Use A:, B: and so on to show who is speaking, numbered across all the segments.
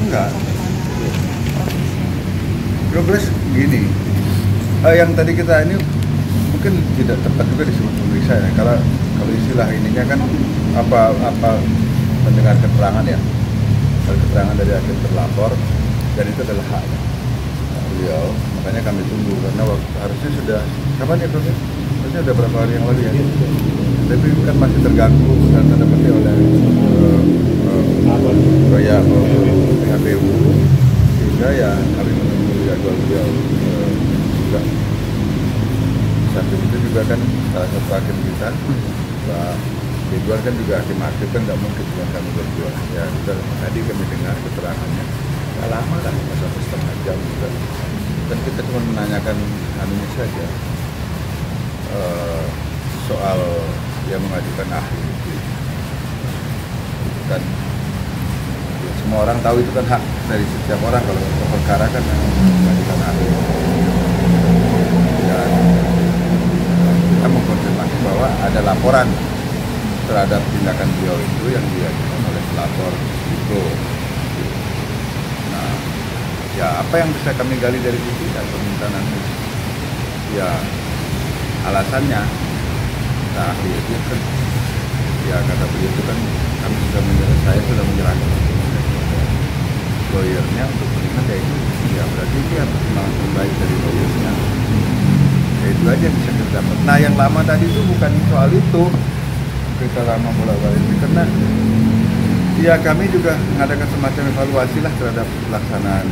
A: Enggak. 12 gini. Yang tadi kita ini mungkin tidak tepat juga disebut pemeriksa ya. Kalau istilah ininya kan apa mendengar keterangan ya. Kalau keterangan dari hakim terlapor dan itu adalah haknya beliau. Makanya kami tunggu karena harusnya sudah kapan ya Prof? Harusnya udah berapa hari yang lalu ya. Tapi kan masih terganggu dan tanda petik oleh PHPU sehingga ya kami menunggu jadwal beliau juga. Samping itu juga kan salah satu hakim kita Pak Ridwan kan juga hakim aktif kan nggak mungkin cuma kami berdua ya. Tadi kami dengar keterangannya nggak lama lah, sampai setengah jam juga. Dan kita cuma menanyakan anunya saja soal dia mengajukan ahli dan ya, semua orang tahu itu kan hak dari setiap orang kalau perkara kan mengajukan ahli. Dan kita mengkonfirmasi bahwa ada laporan terhadap tindakan beliau itu yang diajukan oleh pelapor itu. Nah, ya apa yang bisa kami gali dari situ dan permintaan ahli? Ya alasannya, nah itu kan, ya kata beliau itu kan kami sudah saya sudah menyerahkan lawyernya untuk melihat ya itu, ya berarti dia pertimbangan terbaik dari lawyernya. Ya itu aja bisa kita dapat. Nah yang lama tadi itu bukan soal itu, kita lama bolak-balik karena ya kami juga mengadakan semacam evaluasi lah terhadap pelaksanaan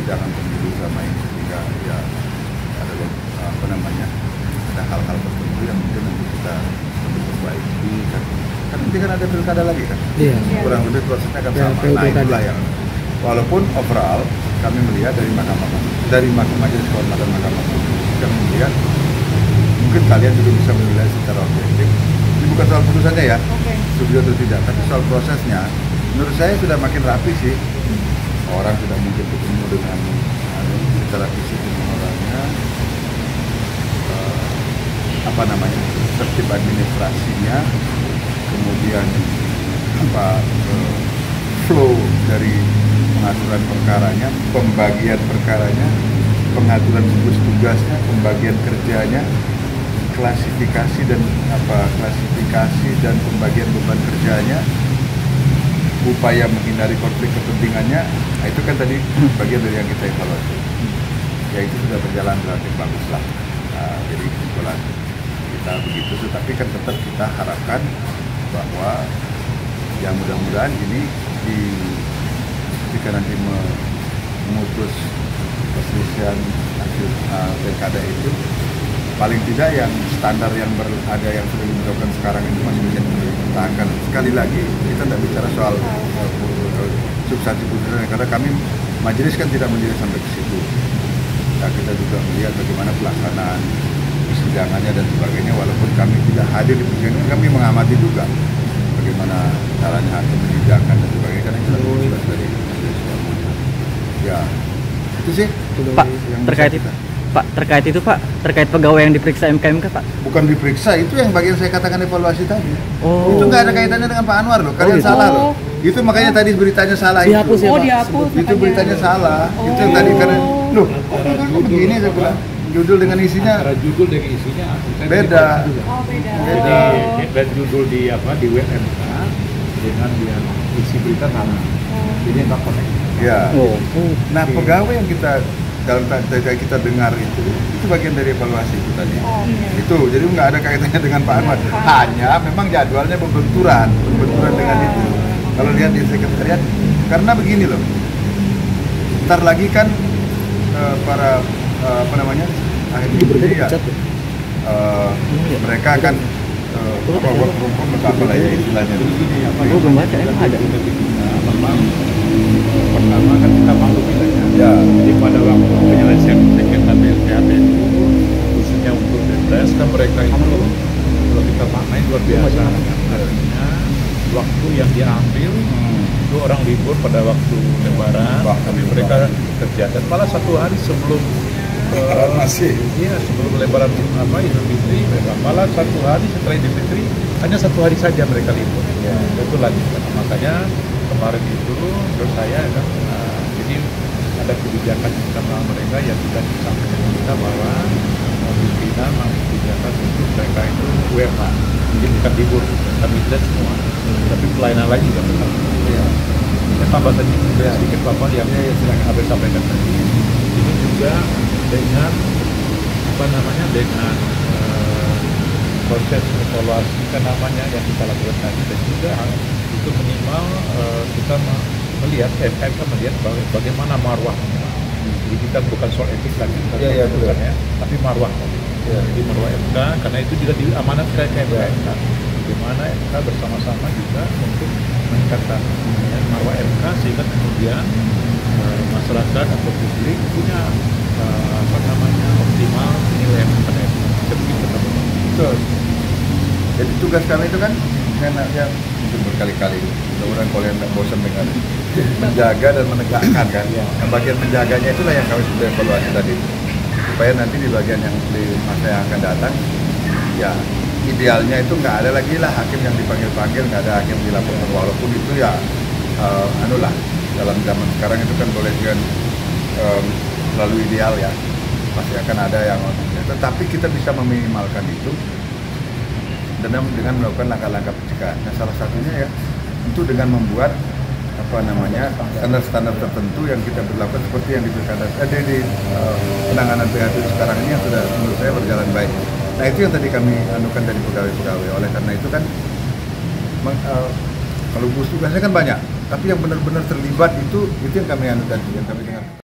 A: sidangan pemilu sama ini sehingga ya ada ada hal-hal tertentu yang mungkin nanti kita perbaiki kan nanti kan ada pilkada lagi kan, kurang lebih prosesnya akan sama. Nah itulah yang walaupun overall kami melihat dari majelis kehormatan Mahkamah Konstitusi kami melihat mungkin kalian juga bisa menilai secara objektif. Ini bukan soal putusannya ya, setuju atau tidak, tapi soal prosesnya menurut saya sudah makin rapi sih. Orang sudah mungkin ketemu dengan secara fisik dengan orangnya, tertib administrasinya, kemudian flow dari pengaturan perkaranya, pembagian perkaranya, pengaturan gugus tugasnya, pembagian kerjanya, klasifikasi dan pembagian beban kerjanya, upaya menghindari konflik kepentingannya. Nah, itu kan tadi bagian dari yang kita evaluasi. Ya itu sudah berjalan relatif bagus lah. Nah, jadi kesimpulan kita begitu, tetapi kan tetap kita harapkan bahwa ya mudah-mudahan ini ketika nanti memutus perselisihan hasil pilkada itu paling tidak yang standar yang ada yang sudah diterapkan sekarang itu masih bisa dipertahankan. Sekali lagi kita tidak bicara soal substansi putusan karena kami majelis kan tidak melihat sampai ke situ. Nah, kita juga melihat bagaimana pelaksanaan persidangannya dan sebagainya, walaupun kami tidak hadir di persidangan, kami mengamati juga bagaimana caranya hakim menyidangkan dan sebagainya, karena itu tugas dari majelis kehormatan. Ya, itu sih.
B: Pak, terkait pegawai yang diperiksa MKMK, Pak?
A: Bukan diperiksa, itu yang bagian saya katakan evaluasi tadi. Itu nggak ada kaitannya dengan Pak Anwar loh, kalian salah loh. Itu makanya tadi beritanya salah
B: dihapus,
A: itu.
B: Dihapus.
A: Itu beritanya salah. Itu yang tadi karena loh, kok begini saya bilang. Judul dengan isinya
C: antara judul dengan isinya
A: beda.
C: Beda. Dan judul di WMK dengan yang isi berita sama. Jadi nggak connect.
A: Ya. Nah, pegawai yang kita dalam kita dengar itu bagian dari evaluasi itu tadi. Itu jadi nggak ada kaitannya dengan Pak Ahmad. Hanya memang jadwalnya berbenturan dengan itu. Kalau lihat di sekretariat, karena begini loh. Ntar lagi kan para mereka akan work from home atau apa lah ya istilahnya.
B: Belum baca, ada.
C: Pertama kan kita maklum ya. Jadi pada waktu penyelesaian sengketa PLPHP khususnya untuk BPS kan mereka itu kalau kita maknai luar biasa. Artinya waktu yang diambil itu orang libur pada waktu Lebaran, tapi mereka kerja dan malah satu hari sebelum sebelum Lebaran Idul Fitri, malah satu hari setelah Idul Fitri hanya satu hari saja mereka libur. Itu lanjut. Makanya kemarin itu menurut saya kan jadi ada kebijakan internal mereka yang sudah disampaikan ke kita bahwa pimpinan mengambil kebijakan untuk mereka itu WFH, jadi bukan libur, kami tidak semua, tapi pelayanan lain juga tetap.
A: Iya.
C: Saya tambah tadi sedikit Bapak yang silakan Abel sampaikan tadi. Ini juga dengan dengan proses evaluasi namanya yang kita lakukan tadi, dan juga itu minimal kita melihat melihat bagaimana marwahnya. Jadi kita bukan soal etik lagi, bukan ya, tapi marwah. Jadi marwah MK, karena itu juga diamanatkan ke MK. Bagaimana MK bersama-sama juga untuk meningkatkan marwah MK sehingga kemudian masyarakat atau publik punya optimal nilai pada MK.
A: Betul. Jadi tugas kami itu kan ya mungkin berkali-kali. Mudah-mudahan kalian tidak bosan dengan menjaga dan menegakkan kan. Nah, bagian menjaganya itulah yang kami sudah evaluasi tadi. Supaya nanti di bagian yang di masa yang akan datang, ya idealnya itu nggak ada lagi lah hakim yang dipanggil-panggil, nggak ada hakim dilaporkan, walaupun itu ya dalam zaman sekarang itu kan boleh dengan selalu ideal ya, pasti akan ada yang tetapi kita bisa meminimalkan itu dengan melakukan langkah-langkah pencegahan. Nah, salah satunya ya itu dengan membuat standar-standar tertentu yang kita berlakukan seperti yang di penanganan PHP sekarang ini yang sudah menurut saya berjalan baik. Nah, itu yang tadi kami anukan dari pegawai-pegawai. Oleh karena itu kan kalau tugasnya kan banyak, tapi yang benar-benar terlibat itu yang kami anukan, yang kami dengar.